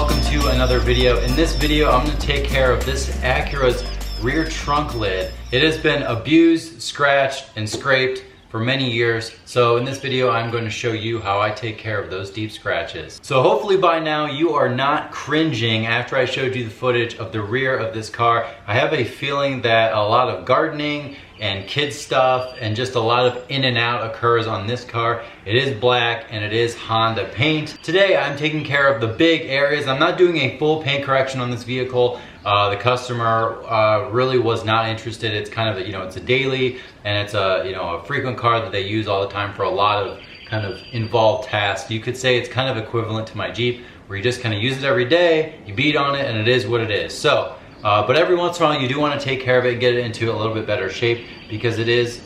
welcome to another video. In this video, I'm going to take care of this Acura's rear trunk lid. It has been abused, scratched, and scraped for many years. So in this video, I'm going to show you how I take care of those deep scratches. So hopefully by now you are not cringing after I showed you the footage of the rear of this car. I have a feeling that a lot of gardening and kid stuff and just a lot of in and out occurs on this car. It is black and it is Honda paint. Today I'm taking care of the big areas. I'm not doing a full paint correction on this vehicle. The customer really was not interested. It's kind of a, it's a daily and it's a, a frequent car that they use all the time for a lot of kind of involved tasks. You could say it's kind of equivalent to my Jeep, where you just kind of use it every day, you beat on it, and it is what it is. So, but every once in a while you do want to take care of it and get it into a little bit better shape, because it is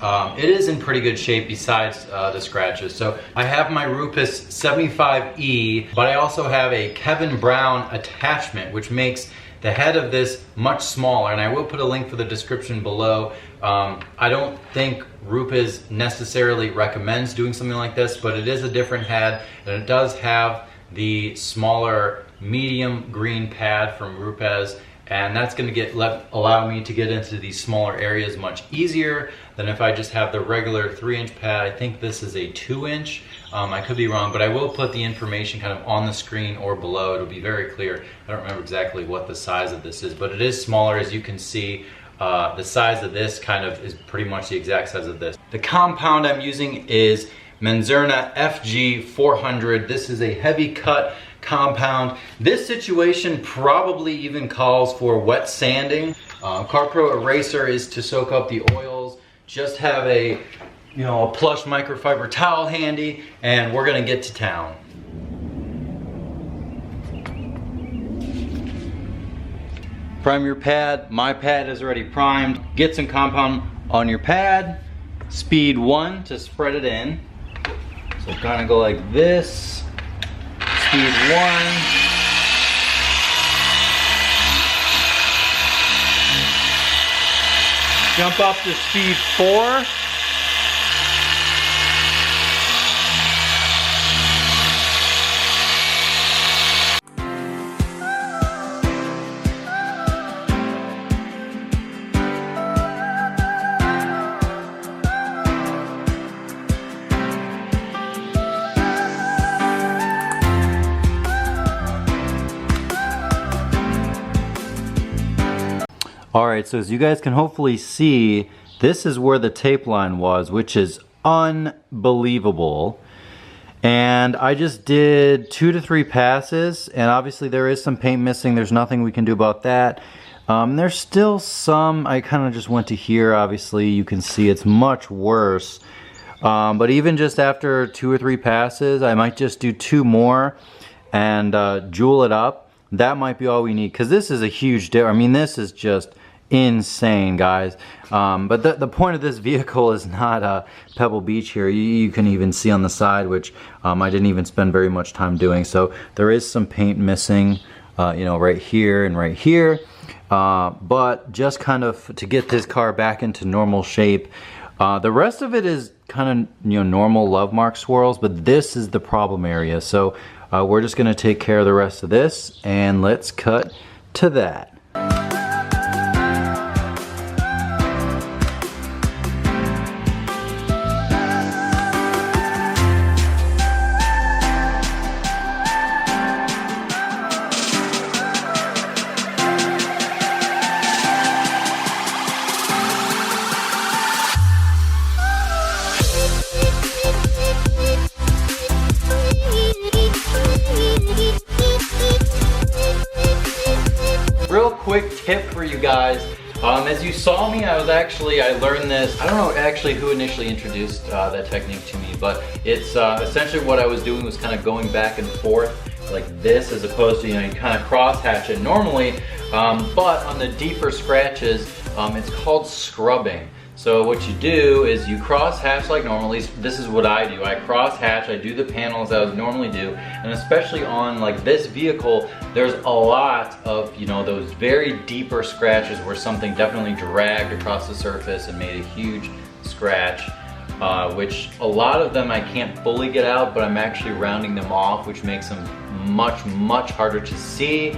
in pretty good shape besides the scratches. So I have my Rupus 75E, but I also have a Kevin Brown attachment, which makes the head of this much smaller, and I will put a link for the description below. I don't think Rupes necessarily recommends doing something like this, but it is a different head, and it does have the smaller medium green pad from Rupes, and that's going to allow me to get into these smaller areas much easier than if I just have the regular 3-inch pad. I think this is a 2-inch. I could be wrong, but I will put the information kind of on the screen or below. It'll be very clear. I don't remember exactly what the size of this is, but it is smaller, as you can see. The size of this kind of is pretty much the exact size of this. The compound I'm using is Menzerna FG 400. This is a heavy cut compound. This situation probably even calls for wet sanding. CarPro Eraser is to soak up the oils. Just have a plush microfiber towel handy, and we're gonna get to town. Prime your pad. My pad is already primed. Get some compound on your pad. Speed 1 to spread it in. So kind of go like this. Speed 1. Jump up to speed 4. Alright, so as you guys can hopefully see, this is where the tape line was, which is unbelievable. And I just did 2 to 3 passes, and obviously there is some paint missing. There's nothing we can do about that. There's still some, I kind of just went to here. Obviously you can see it's much worse. But even just after 2 or 3 passes, I might just do 2 more and jewel it up. That might be all we need, because this is a huge difference. I mean, this is just insane, guys. But the point of this vehicle is not Pebble Beach here. You can even see on the side, which I didn't even spend very much time doing. So there is some paint missing, right here and right here. But just kind of to get this car back into normal shape. The rest of it is kind of normal love mark swirls, but this is the problem area. So we're just going to take care of the rest of this, and let's cut to that. Real quick tip for you guys. As you saw me, I learned this. I don't know actually who initially introduced that technique to me, but it's essentially what I was doing was kind of going back and forth like this, as opposed to, you kind of cross hatch it normally, but on the deeper scratches, it's called scrubbing. So what you do is you cross hatch like normally. This is what I do. I cross hatch, I do the panels as I would normally do, and especially on like this vehicle, there's a lot of, those very deeper scratches where something definitely dragged across the surface and made a huge scratch, which a lot of them I can't fully get out, but I'm actually rounding them off, which makes them much harder to see,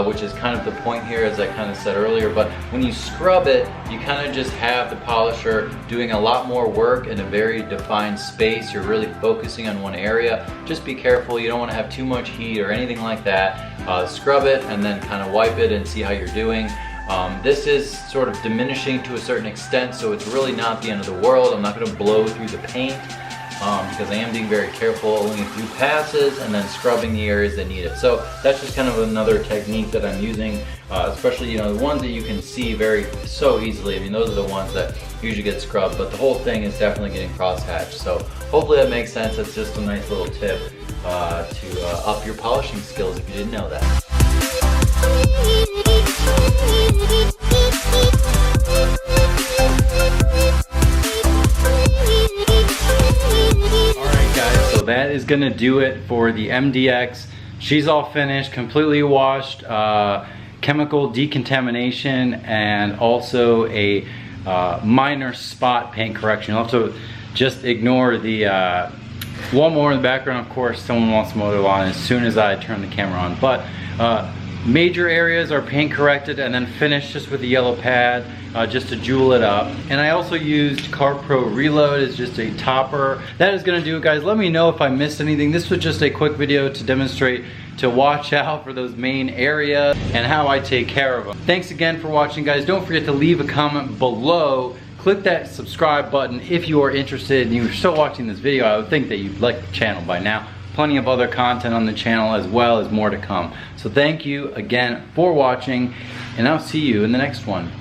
which is kind of the point here, as I kind of said earlier. But when you scrub it, you kind of just have the polisher doing a lot more work in a very defined space. You're really focusing on one area. Just be careful, you don't want to have too much heat or anything like that. Scrub it and then kind of wipe it and see how you're doing. This is sort of diminishing to a certain extent, so it's really not the end of the world. I'm not going to blow through the paint because I am being very careful, only a few passes and then scrubbing the areas that need it. So that's just kind of another technique that I'm using, especially, you know, the ones that you can see so easily. I mean, those are the ones that usually get scrubbed, but the whole thing is definitely getting cross-hatched. So hopefully that makes sense. That's just a nice little tip to up your polishing skills if you didn't know that. Alright guys, so that is gonna do it for the MDX. She's all finished, completely washed, chemical decontamination, and also a minor spot paint correction. You'll have to just ignore the lawnmower in the background. Of course, someone wants to mow their lawn as soon as I turn the camera on. But major areas are paint corrected and then finished just with a yellow pad, just to jewel it up. And I also used Carb Pro Reload as just a topper. That is gonna do it, guys. Let me know if I missed anything. This was just a quick video to demonstrate to watch out for those main areas and how I take care of them. Thanks again for watching, guys. Don't forget to leave a comment below. Click that subscribe button if you are interested and you're still watching this video. I would think that you'd like the channel by now. Plenty of other content on the channel as well as more to come. So thank you again for watching, and I'll see you in the next one.